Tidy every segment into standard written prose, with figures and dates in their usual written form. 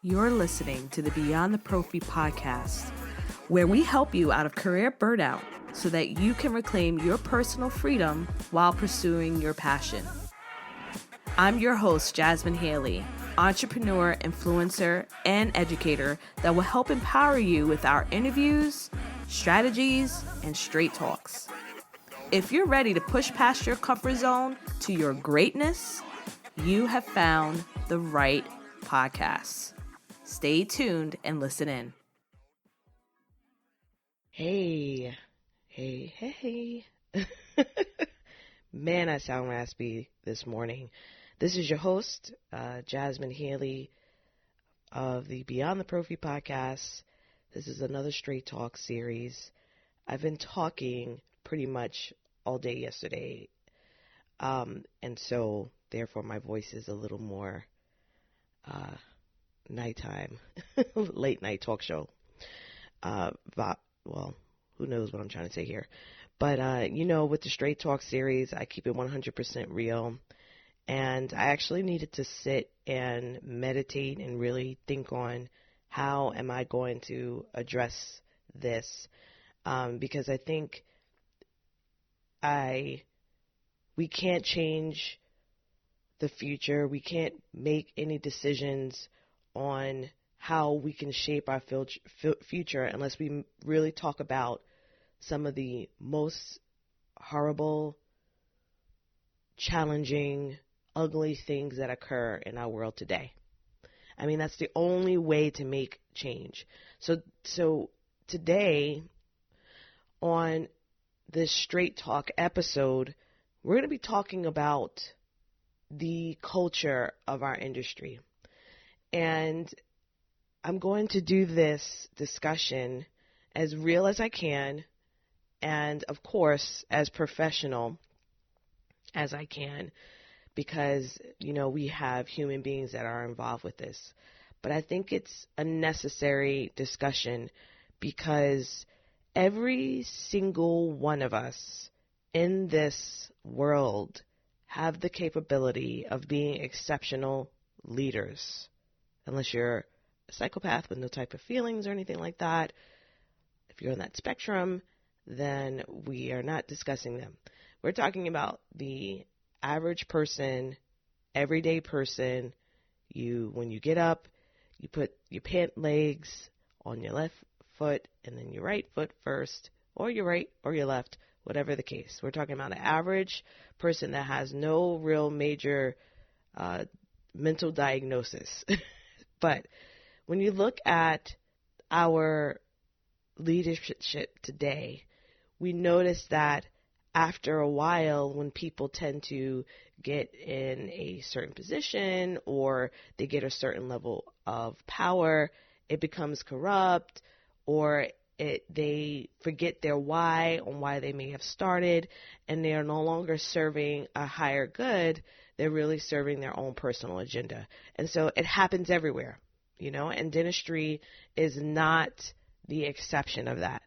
You're listening to the Beyond the Prophy podcast, where we help you out of career burnout so that you can reclaim your personal freedom while pursuing your passion. I'm your host, Jasmine Haley, entrepreneur, influencer, and educator that will help empower you with our interviews, strategies, and straight talks. If you're ready to push past your comfort zone to your greatness, you have found the right podcast. Stay tuned and listen in. Hey. Man, I sound raspy this morning. This is your host, Jasmine Haley of the Beyond the Prophy podcast. This is another Straight Talk series. I've been talking pretty much all day yesterday, and so therefore my voice is a little more nighttime, late night talk show. Well, who knows what I'm trying to say here. But, with the Straight Talk series, I keep it 100% real. And I actually needed to sit and meditate and really think on how am I going to address this. Because I think we can't change the future. We can't make any decisions on how we can shape our future unless we really talk about some of the most horrible, challenging, ugly things that occur in our world today. I mean, that's the only way to make change. So today, on this Straight Talk episode, we're going to be talking about the culture of our industry. And I'm going to do this discussion as real as I can, and of course, as professional as I can, because, we have human beings that are involved with this. But I think it's a necessary discussion because every single one of us in this world have the capability of being exceptional leaders. Unless you're a psychopath with no type of feelings or anything like that. If you're on that spectrum, then we are not discussing them. We're talking about the average person, everyday person. When you get up, you put your pant legs on your left foot and then your right foot first, or your right or your left, whatever the case. We're talking about an average person that has no real major mental diagnosis. But when you look at our leadership today, we notice that after a while, when people tend to get in a certain position or they get a certain level of power, it becomes corrupt, or they forget their why on why they may have started, and they are no longer serving a higher good. They're really serving their own personal agenda. And so it happens everywhere, and dentistry is not the exception of that.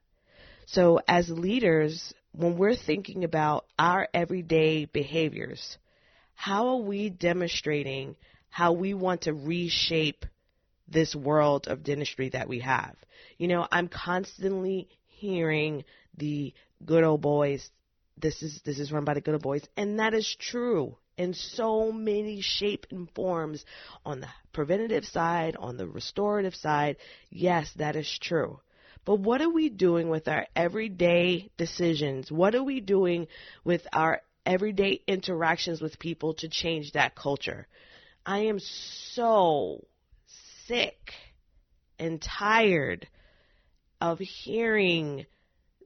So as leaders, when we're thinking about our everyday behaviors, how are we demonstrating how we want to reshape this world of dentistry that we have? I'm constantly hearing the good old boys. This is run by the good old boys. And that is true in so many shape and forms. On the preventative side, on the restorative side, yes, that is true. But what are we doing with our everyday decisions? What are we doing with our everyday interactions with people to change that culture? I am so sick and tired of hearing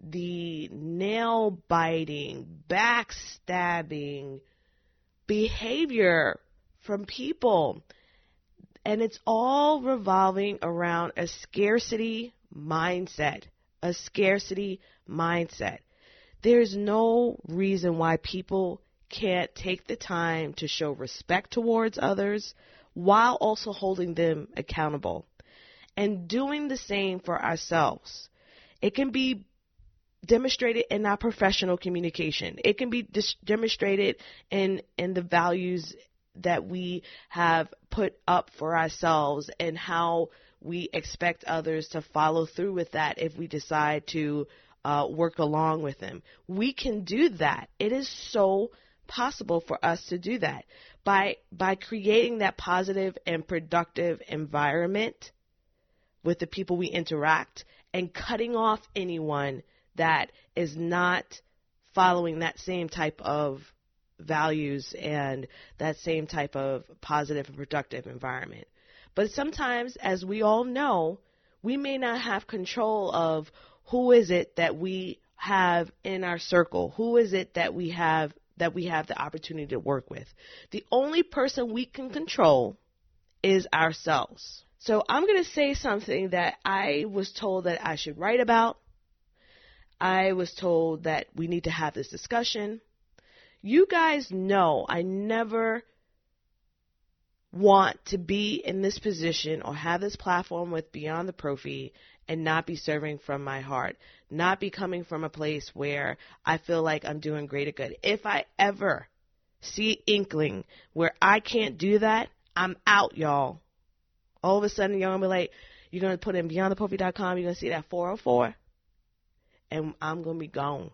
the nail-biting, backstabbing behavior from people. And it's all revolving around a scarcity mindset. There's no reason why people can't take the time to show respect towards others while also holding them accountable and doing the same for ourselves. It can be demonstrated in our professional communication. It can be demonstrated in the values that we have put up for ourselves and how we expect others to follow through with that if we decide to work along with them. We can do that. It is so possible for us to do that by creating that positive and productive environment with the people we interact and cutting off anyone that is not following that same type of values and that same type of positive and productive environment. But sometimes, as we all know, we may not have control of who is it that we have in our circle, who is it that we have the opportunity to work with. The only person we can control is ourselves. So I'm going to say something that I was told that I should write about. I was told that we need to have this discussion. You guys know I never want to be in this position or have this platform with Beyond the Prophy and not be serving from my heart, not be coming from a place where I feel like I'm doing greater good. If I ever see inkling where I can't do that, I'm out, y'all. All of a sudden, y'all going to be like, you're going to put in beyondtheprophy.com, you're going to see that 404, and I'm going to be gone.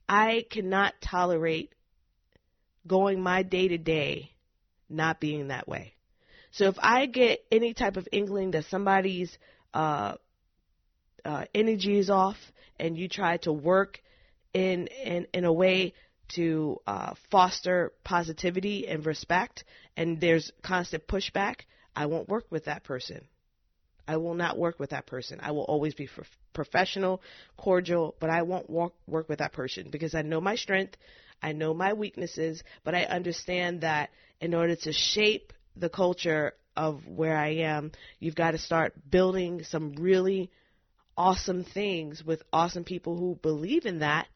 I cannot tolerate going my day-to-day not being that way. So if I get any type of inkling that somebody's energy is off and you try to work in a way to foster positivity and respect and there's constant pushback, I won't work with that person. I will not work with that person. I will always be professional, cordial, but I won't work with that person because I know my strength, I know my weaknesses, but I understand that in order to shape the culture of where I am, you've got to start building some really awesome things with awesome people who believe in that.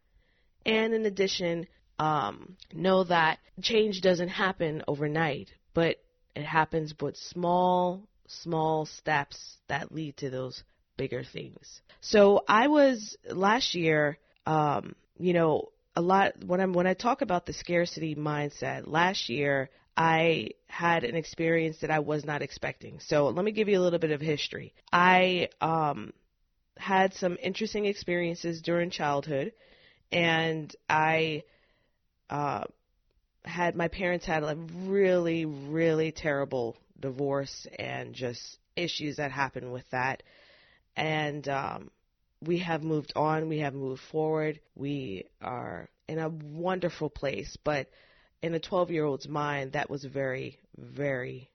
And in addition, know that change doesn't happen overnight, but it happens with small steps that lead to those bigger things. So I was last year, a lot when I talk about the scarcity mindset, last year I had an experience that I was not expecting. So let me give you a little bit of history. I had some interesting experiences during childhood, and I my parents had a really, really terrible divorce and just issues that happened with that. And we have moved on. We have moved forward. We are in a wonderful place. But in a 12-year-old's mind, that was very, very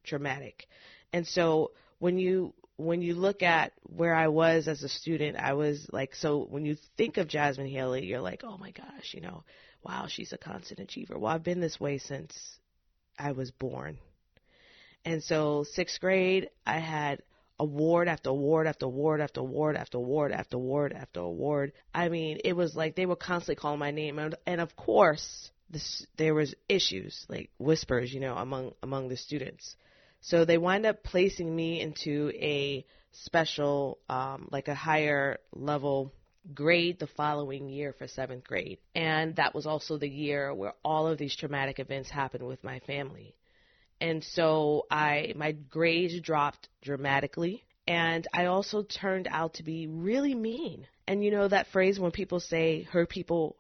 traumatic. And so when you look at where I was as a student, I was like, so when you think of Jasmine Haley, you're like, oh my gosh, wow, she's a constant achiever. Well, I've been this way since I was born. And so 6th grade, I had award after award after award after award after award after award after award. I mean, it was like they were constantly calling my name. And of course, there was issues, like whispers, among the students. So they wind up placing me into a special, like a higher level grade the following year for 7th grade. And that was also the year where all of these traumatic events happened with my family. And so my grades dropped dramatically, and I also turned out to be really mean. And that phrase when people say hurt people,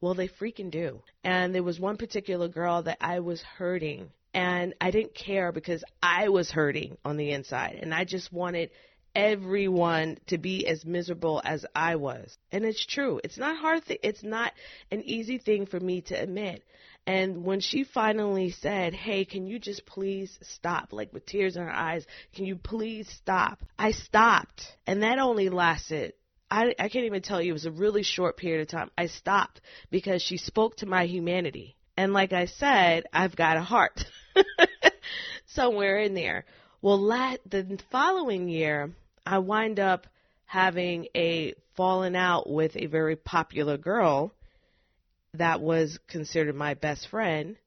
well, they freaking do. And there was one particular girl that I was hurting, and I didn't care because I was hurting on the inside, and I just wanted everyone to be as miserable as I was. And it's true. It's not hard. It's not an easy thing for me to admit. And when she finally said, hey, can you just please stop? Like with tears in her eyes, can you please stop? I stopped. And that only lasted, I can't even tell you, it was a really short period of time. I stopped because she spoke to my humanity. And like I said, I've got a heart somewhere in there. Well, the following year, I wind up having a falling out with a very popular girl that was considered my best friend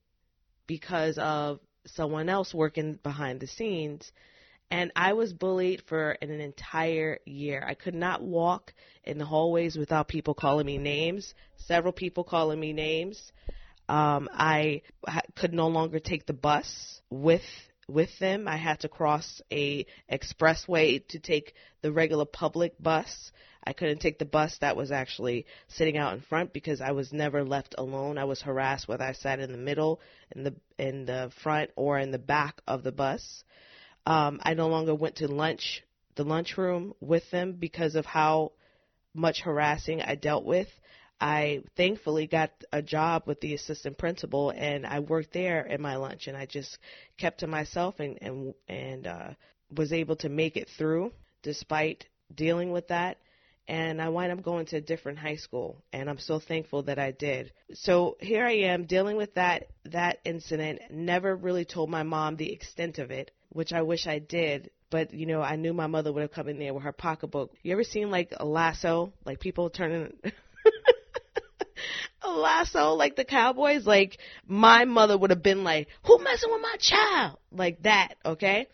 because of someone else working behind the scenes. And I was bullied for an entire year. I could not walk in the hallways without people calling me names, several people calling me names. I could no longer take the bus with them. I had to cross a expressway to take the regular public bus. I couldn't take the bus that was actually sitting out in front because I was never left alone. I was harassed whether I sat in the middle, in the front, or in the back of the bus. I no longer went to the lunchroom with them because of how much harassing I dealt with. I thankfully got a job with the assistant principal, and I worked there at my lunch, and I just kept to myself and was able to make it through despite dealing with that. And I wind up going to a different high school, and I'm so thankful that I did. So here I am dealing with that incident. Never really told my mom the extent of it, which I wish I did. But, you know, I knew my mother would have come in there with her pocketbook. You ever seen, like, a lasso, like people turning a lasso, like the cowboys? Like, my mother would have been like, who messing with my child? Like that, okay?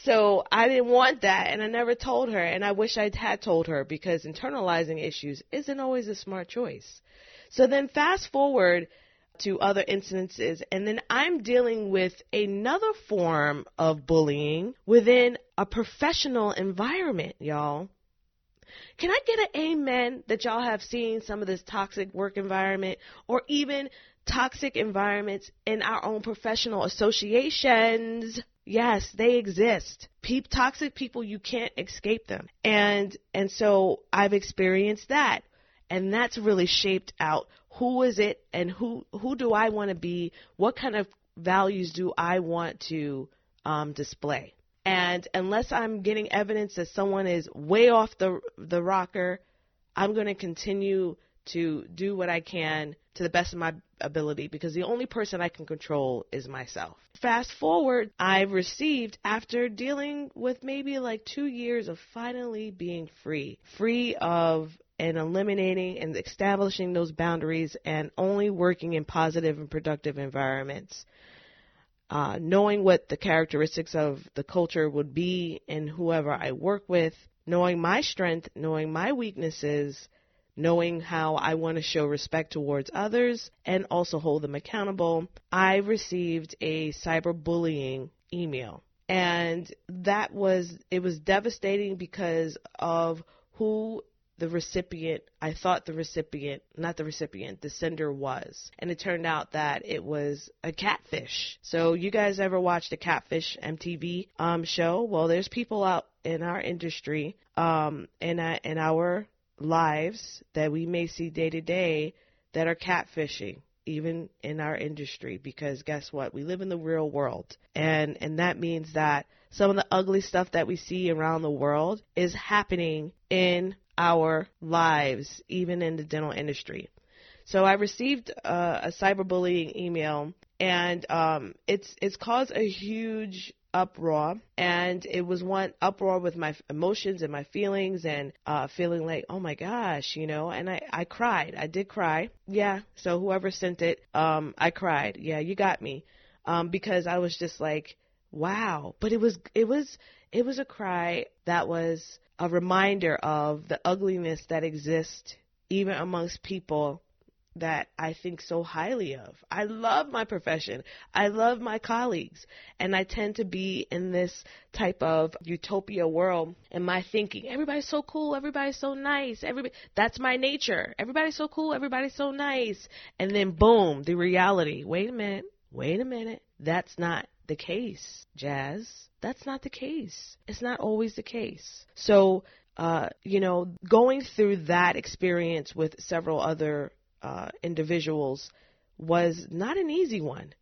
So I didn't want that, and I never told her, and I wish I had told her, because internalizing issues isn't always a smart choice. So then fast forward to other incidences, and then I'm dealing with another form of bullying within a professional environment, y'all. Can I get an amen that y'all have seen some of this toxic work environment, or even toxic environments in our own professional associations? Yes, they exist. Toxic people, you can't escape them. And so I've experienced that. And that's really shaped out who is it and who do I want to be? What kind of values do I want to display? And unless I'm getting evidence that someone is way off the rocker, I'm going to continue to do what I can to the best of my ability, because the only person I can control is myself. Fast forward, I've received, after dealing with maybe like 2 years of finally being free of and eliminating and establishing those boundaries and only working in positive and productive environments, knowing what the characteristics of the culture would be in whoever I work with, knowing my strength, knowing my weaknesses, knowing how I want to show respect towards others and also hold them accountable, I received a cyberbullying email. And it was devastating because of who the sender was. And it turned out that it was a catfish. So you guys ever watched the Catfish MTV show? Well, there's people out in our industry, in our lives that we may see day to day that are catfishing, even in our industry, because guess what? We live in the real world. And that means that some of the ugly stuff that we see around the world is happening in our lives, even in the dental industry. So I received a cyberbullying email, and it's caused a huge uproar, and it was one uproar with my emotions and my feelings, and feeling like, oh my gosh, you know, and I cried. I did cry. Yeah. So whoever sent it, I cried. Yeah, you got me. Because I was just like, wow. But it was a cry that was a reminder of the ugliness that exists even amongst people that I think so highly of. I love my profession. I love my colleagues. And I tend to be in this type of utopia world. And my thinking, everybody's so cool, everybody's so nice. That's my nature. Everybody's so cool, everybody's so nice. And then boom, the reality. Wait a minute. That's not the case, Jazz. That's not the case. It's not always the case. So, going through that experience with several other individuals was not an easy one.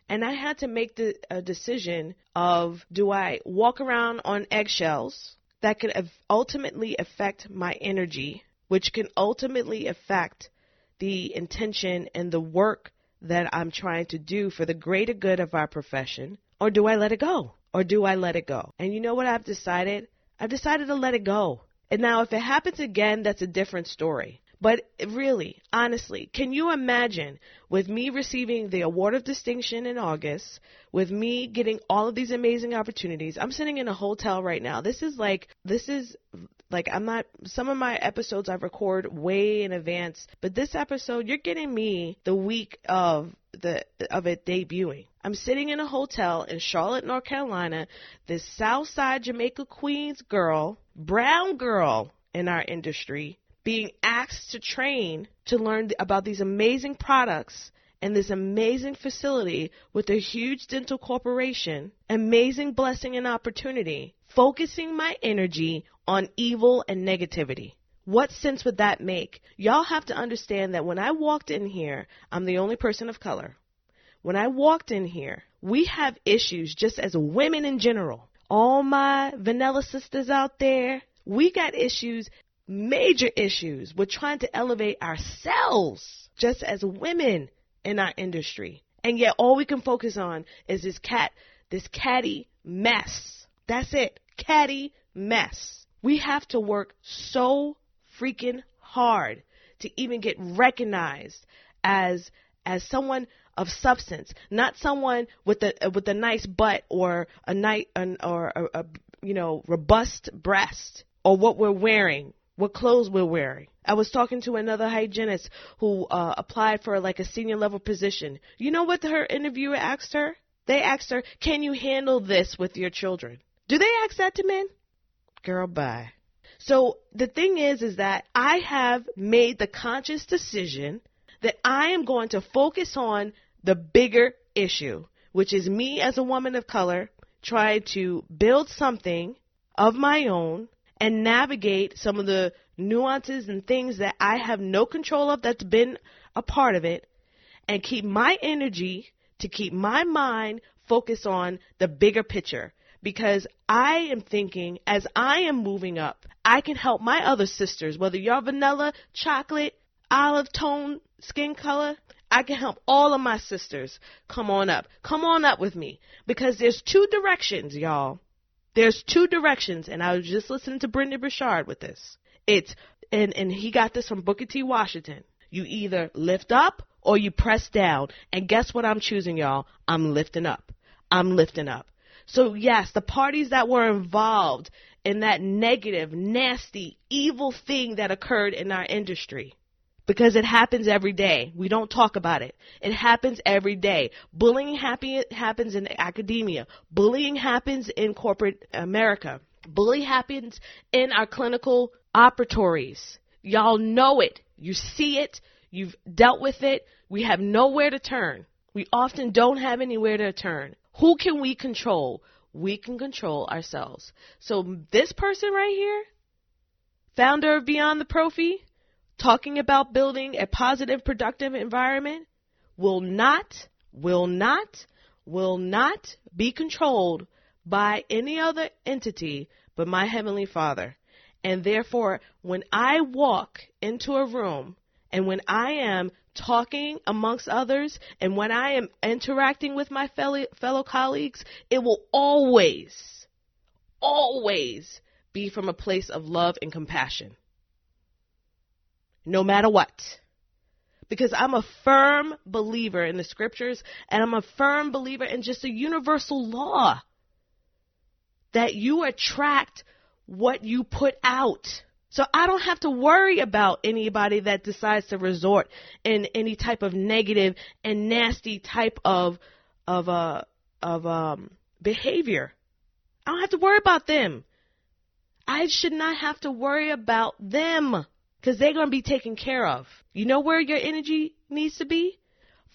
And I had to make a decision of, do I walk around on eggshells that could ultimately affect my energy, which can ultimately affect the intention and the work that I'm trying to do for the greater good of our profession, or do I let it go? And you know what I've decided? I've decided to let it go. And now if it happens again, that's a different story. But really, honestly, can you imagine with me receiving the Award of Distinction in August, with me getting all of these amazing opportunities? I'm sitting in a hotel right now. This is like some of my episodes I record way in advance, but this episode, you're getting me the week of of it debuting. I'm sitting in a hotel in Charlotte, North Carolina. This Southside Jamaica Queens girl, brown girl in our industry, being asked to train to learn about these amazing products and this amazing facility with a huge dental corporation, amazing blessing and opportunity, focusing my energy on evil and negativity. What sense would that make? Y'all have to understand that when I walked in here, I'm the only person of color. When I walked in here, we have issues just as women in general. All my vanilla sisters out there, we got issues, major issues. We're trying to elevate ourselves just as women in our industry. And yet all we can focus on is this catty mess. That's it. Catty mess. We have to work so freaking hard to even get recognized as someone of substance, not someone with a nice butt or a robust breast, or what we're wearing, what clothes we're wearing. I was talking to another hygienist who applied for like a senior level position. You know what her interviewer asked her? They asked her, "Can you handle this with your children?" Do they ask that to men? Girl, bye. So the thing is that I have made the conscious decision that I am going to focus on the bigger issue, which is me as a woman of color trying to build something of my own and navigate some of the nuances and things that I have no control of that's been a part of it, and keep my energy, to keep my mind focused on the bigger picture. Because I am thinking, as I am moving up, I can help my other sisters, whether you're vanilla, chocolate, olive tone, skin color, I can help all of my sisters come on up. Come on up with me. Because there's two directions, y'all. There's two directions, and I was just listening to Brendan Burchard with this. And he got this from Booker T. Washington. You either lift up or you press down. And guess what I'm choosing, y'all? I'm lifting up. I'm lifting up. So, yes, the parties that were involved in that negative, nasty, evil thing that occurred in our industry, because it happens every day. We don't talk about it. It happens every day. Bullying happens in academia. Bullying happens in corporate America. Bullying happens in our clinical operatories. Y'all know it. You see it. You've dealt with it. We have nowhere to turn. We often don't have anywhere to turn. Who can we control? We can control ourselves. So this person right here, founder of Beyond the Prophy, talking about building a positive, productive environment, will not be controlled by any other entity but my Heavenly Father. And therefore, when I walk into a room and when I am talking amongst others and when I am interacting with my fellow colleagues, it will always be from a place of love and compassion. No matter what. Because I'm a firm believer in the scriptures, and I'm a firm believer in just a universal law that you attract what you put out. So I don't have to worry about anybody that decides to resort in any type of negative and nasty type of behavior. I don't have to worry about them. I should not have to worry about them because they're going to be taken care of. You know where your energy needs to be?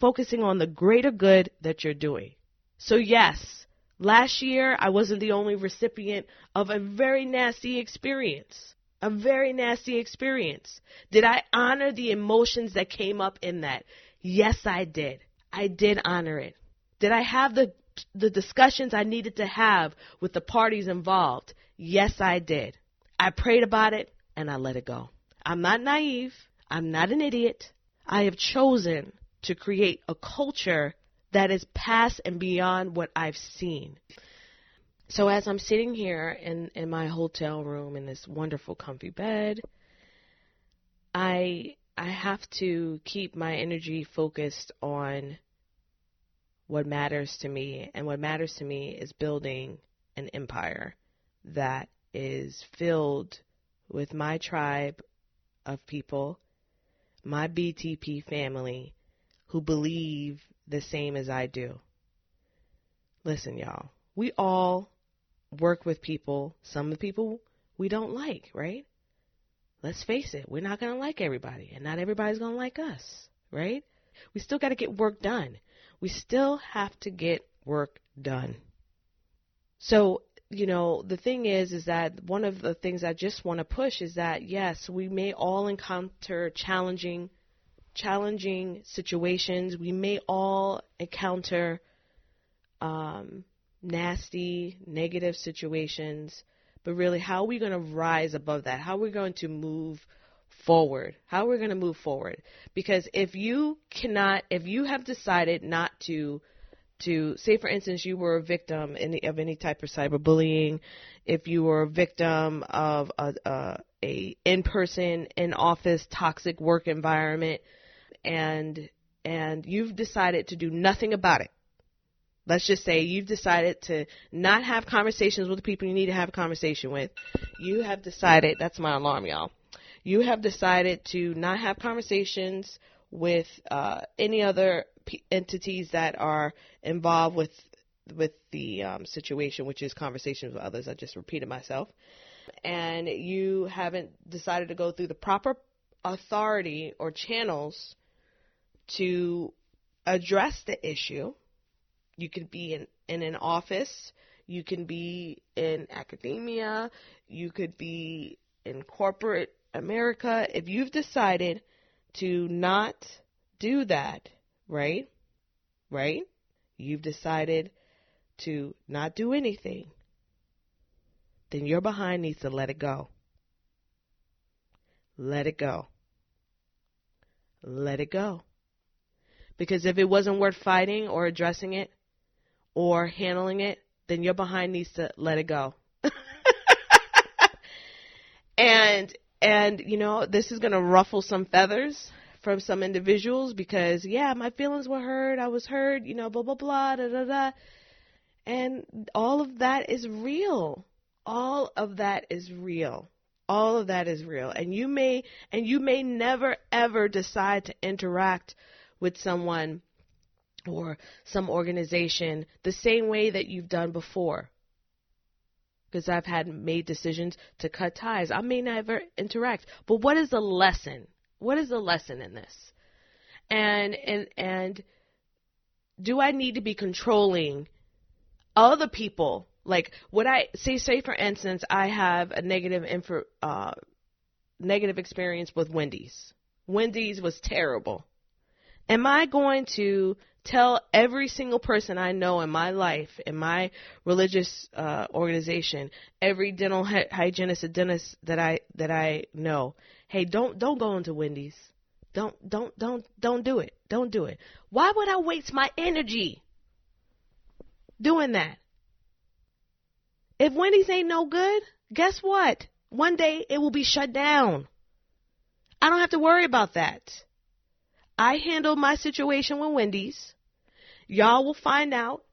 Focusing on the greater good that you're doing. So yes, last year I wasn't the only recipient of a very nasty experience. A very nasty experience. Did I honor the emotions that came up in that? Yes, I did. I did honor it. Did I have the discussions I needed to have with the parties involved? Yes, I did. I prayed about it and I let it go. I'm not naive. I'm not an idiot. I have chosen to create a culture that is past and beyond what I've seen. So as I'm sitting here in my hotel room in this wonderful comfy bed, I have to keep my energy focused on what matters to me. And what matters to me is building an empire that is filled with my tribe of people, my BTP family, who believe the same as I do. Listen, y'all, we all work with people, some of the people we don't like, right? Let's face it, we're not going to like everybody, and not everybody's going to like us, right? We still got to get work done. We still have to get work done. So, the thing is that one of the things I just want to push is that, yes, we may all encounter challenging situations. We may all encounter nasty, negative situations. But really, how are we going to rise above that? How are we going to move forward? How are we going to move forward? Because if you have decided not to say, for instance, you were a victim of any type of cyberbullying, if you were a victim of a in-person, in-office toxic work environment, and you've decided to do nothing about it. Let's just say you've decided to not have conversations with the people you need to have a conversation with. You have decided, that's my alarm, y'all. You have decided to not have conversations with any other entities that are involved with the situation, which is conversations with others. I just repeated myself. And you haven't decided to go through the proper authority or channels to address the issue. You could be in an office. You can be in academia. You could be in corporate America. If you've decided to not do that, right? You've decided to not do anything, then your behind needs to let it go. Let it go. Let it go. Because if it wasn't worth fighting or addressing it, or handling it, then your behind needs to let it go. And this is going to ruffle some feathers from some individuals because, yeah, my feelings were hurt. I was hurt, blah, blah, blah, da, da, da. And all of that is real. All of that is real. All of that is real. And you may never, ever decide to interact with someone or some organization the same way that you've done before. Because I've made decisions to cut ties. I may never interact. But what is the lesson? What is the lesson in this? And do I need to be controlling other people? Like, would I say for instance, I have a negative experience with Wendy's. Wendy's was terrible. Am I going to tell every single person I know in my life, in my religious organization, every dental hygienist or dentist that I know, hey, don't go into Wendy's. Don't do it. Don't do it. Why would I waste my energy doing that? If Wendy's ain't no good, guess what? One day it will be shut down. I don't have to worry about that. I handled my situation with Wendy's. Y'all will find out.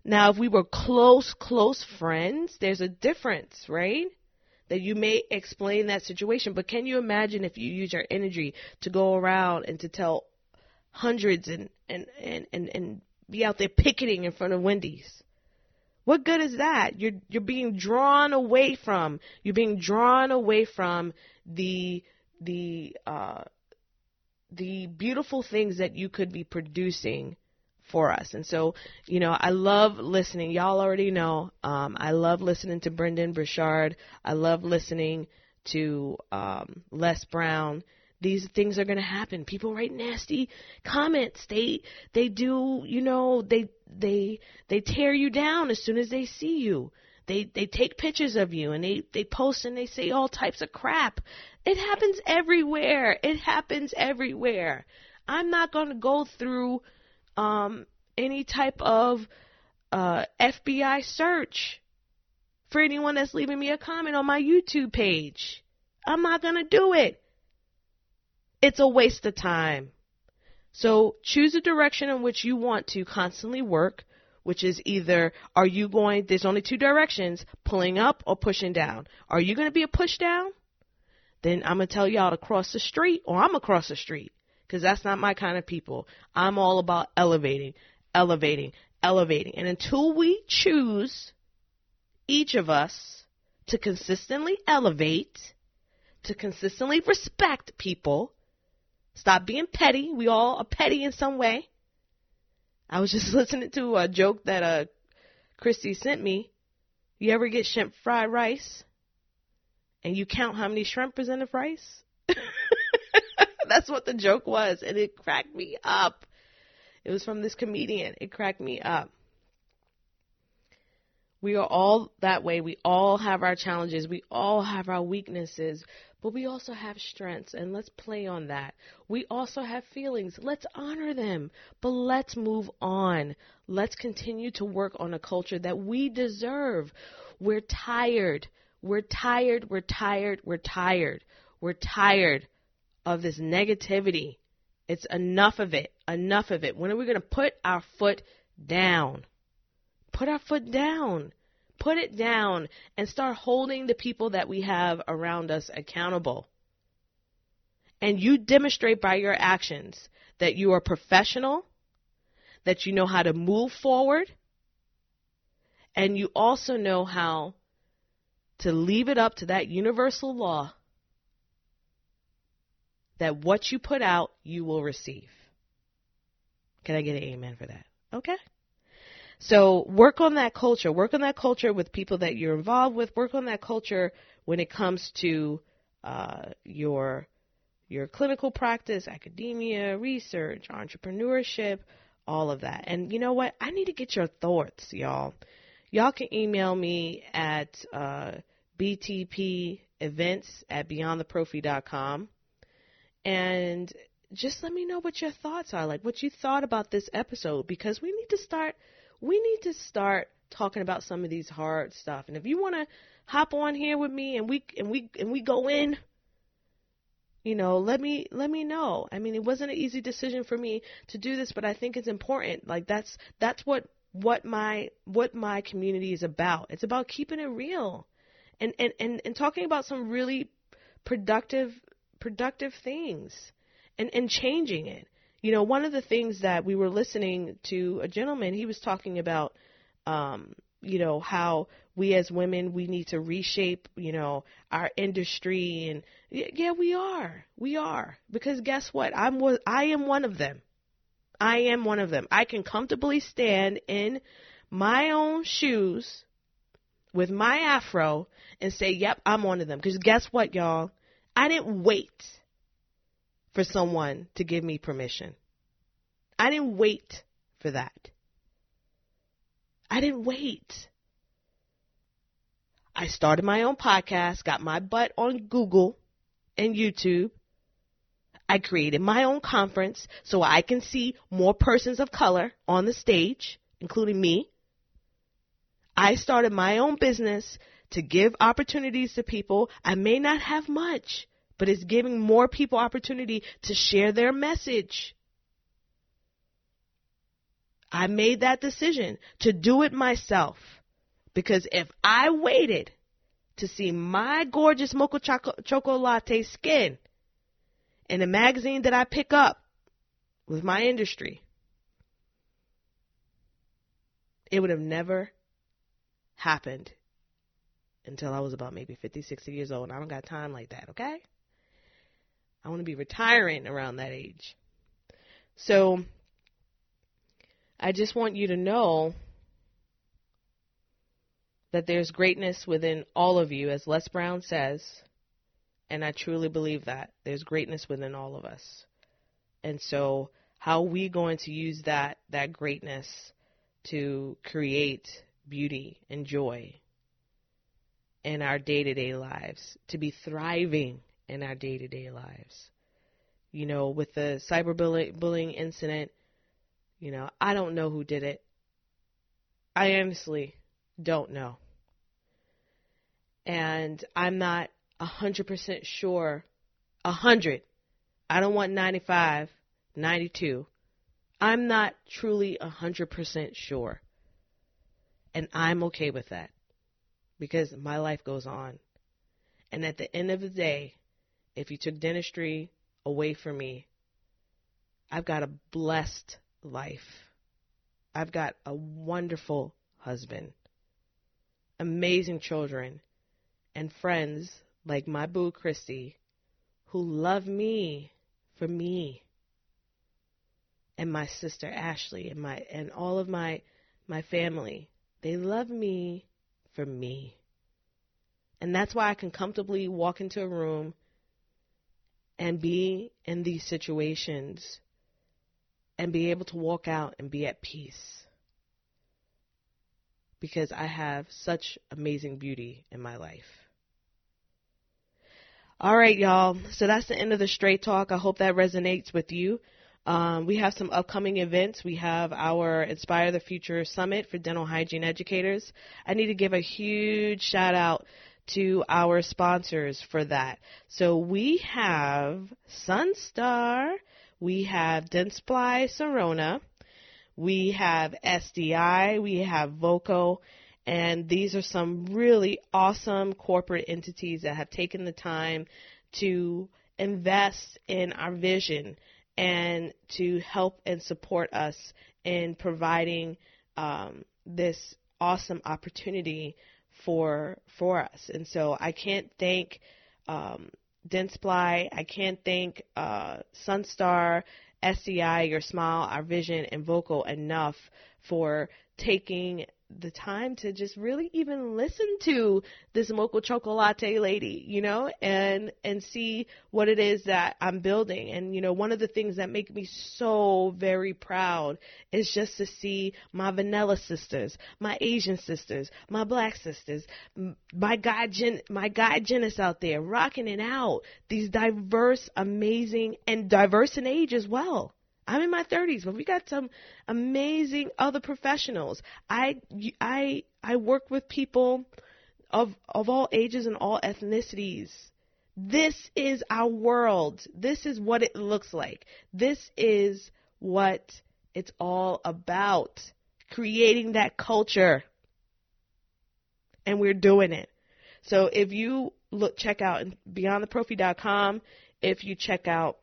Now, if we were close friends, there's a difference, right? That you may explain that situation. But can you imagine if you use your energy to go around and to tell hundreds and be out there picketing in front of Wendy's? What good is that? You're being drawn away from. You're being drawn away from the beautiful things that you could be producing for us. And so, I love listening. Y'all already know. I love listening to Brendan Burchard. I love listening to Les Brown. These things are going to happen. People write nasty comments. They do, they tear you down as soon as they see you. They take pictures of you and they post and they say all types of crap. It happens everywhere. It happens everywhere. I'm not going to go through any type of FBI search for anyone that's leaving me a comment on my YouTube page. I'm not going to do it. It's a waste of time. So choose a direction in which you want to constantly work, which is either there's only two directions, pulling up or pushing down. Are you going to be a push down? Then I'm going to tell y'all to cross the street, or I'm going to cross the street. because that's not my kind of people. I'm all about elevating, elevating, elevating. And until we choose, each of us, to consistently elevate, to consistently respect people, stop being petty. We all are petty in some way. I was just listening to a joke that Christy sent me. You ever get shrimp fried rice and you count how many shrimp is in the rice? That's what the joke was, and it cracked me up. It was from this comedian. It cracked me up. We are all that way. We all have our challenges. We all have our weaknesses, but we also have strengths, and let's play on that. We also have feelings. Let's honor them, but let's move on. Let's continue to work on a culture that we deserve. We're tired. We're tired. We're tired. We're tired. We're tired of this negativity. It's enough of it. Enough of it. When are we going to put our foot down? Put our foot down. Put it down and start holding the people that we have around us accountable. And you demonstrate by your actions that you are professional, that you know how to move forward, and you also know how to leave it up to that universal law that what you put out, you will receive. Can I get an amen for that? Okay. So work on that culture. Work on that culture with people that you're involved with. Work on that culture when it comes to your clinical practice, academia, research, entrepreneurship, all of that. And you know what? I need to get your thoughts, y'all. Y'all can email me at btpevents@beyondtheprophy.com. And just let me know what your thoughts are, like what you thought about this episode, because we need to start talking about some of these hard stuff. And if you want to hop on here with me and we go in, let me know. I mean, it wasn't an easy decision for me to do this, but I think it's important. Like that's what my community is about. It's about keeping it real and talking about some really productive things and changing it. One of the things that we were listening to a gentleman, he was talking about, how we as women, we need to reshape, our industry. And yeah, we are. Because guess what? I am one of them. I am one of them. I can comfortably stand in my own shoes with my afro and say, yep, I'm one of them. Because guess what, y'all? I didn't wait for someone to give me permission. I didn't wait for that. I didn't wait. I started my own podcast, got my butt on Google and YouTube. I created my own conference so I can see more persons of color on the stage, including me. I started my own business to give opportunities to people. I may not have much, but it's giving more people opportunity to share their message. I made that decision to do it myself, because if I waited to see my gorgeous mocha choco latte skin in a magazine that I pick up with my industry, it would have never happened until I was about maybe 50, 60 years old. I don't got time like that, okay? I want to be retiring around that age. So I just want you to know that there's greatness within all of you, as Les Brown says, and I truly believe that. There's greatness within all of us. And so how are we going to use that greatness to create beauty and joy in our day-to-day lives, to be thriving in our day-to-day lives? With the cyberbullying incident, I don't know who did it. I honestly don't know. And I'm not 100% sure. 100. I don't want 95, 92. I'm not truly 100% sure. And I'm okay with that, because my life goes on. And at the end of the day, if you took dentistry away from me, I've got a blessed life. I've got a wonderful husband, amazing children, and friends like my boo Christy, who love me for me, and my sister Ashley, and all of my family. They love me for me. And that's why I can comfortably walk into a room and be in these situations and be able to walk out and be at peace. Because I have such amazing beauty in my life. All right, y'all. So that's the end of the Straight Talk. I hope that resonates with you. We have some upcoming events. We have our Inspire the Future Summit for dental hygiene educators. I need to give a huge shout out to our sponsors for that. So we have Sunstar, we have Dentsply Sirona, we have SDI, we have Voco, and these are some really awesome corporate entities that have taken the time to invest in our vision and to help and support us in providing this awesome opportunity for us. And so I can't thank Dentsply, I can't thank Sunstar, SCI, Your Smile, Our Vision, and Vocal enough for taking the time to just really even listen to this Mocha Chocolate lady, and see what it is that I'm building. And, one of the things that make me so very proud is just to see my vanilla sisters, my Asian sisters, my black sisters, my guy Genis out there rocking it out. These diverse, amazing, and diverse in age as well. I'm in my 30s, but we got some amazing other professionals. I work with people of all ages and all ethnicities. This is our world. This is what it looks like. This is what it's all about. Creating that culture. And we're doing it. So if you check out beyondtheprophy.com, if you check out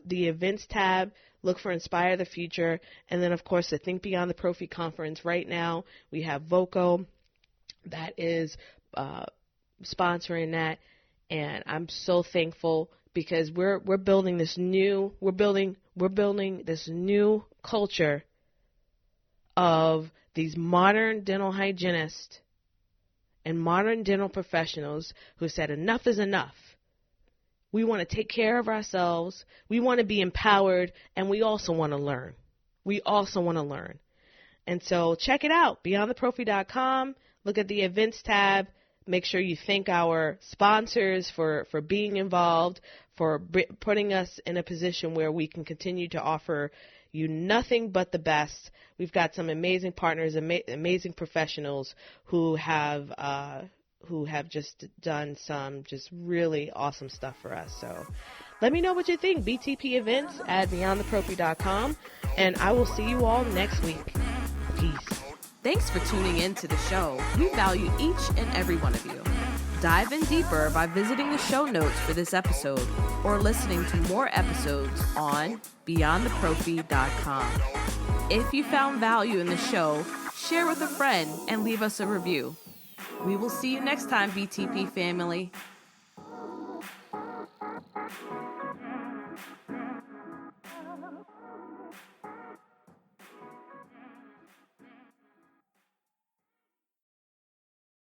the events tab, look for Inspire the Future. And then, of course, the Think Beyond the Prophy conference. Right now, we have Voco that is sponsoring that. And I'm so thankful because we're building this new culture of these modern dental hygienists and modern dental professionals who said enough is enough. We want to take care of ourselves. We want to be empowered, and we also want to learn. And so check it out, beyondtheprophy.com. Look at the events tab. Make sure you thank our sponsors for being involved, for putting us in a position where we can continue to offer you nothing but the best. We've got some amazing partners, amazing professionals who have just done some just really awesome stuff for us. So let me know what you think. BTP events at beyondtheprophy.com, and I will see you all next week. Peace. Thanks for tuning in to the show. We value each and every one of you. Dive in deeper by visiting the show notes for this episode or listening to more episodes on beyondtheprophy.com. If you found value in the show, share with a friend and leave us a review. We will see you next time, BTP family.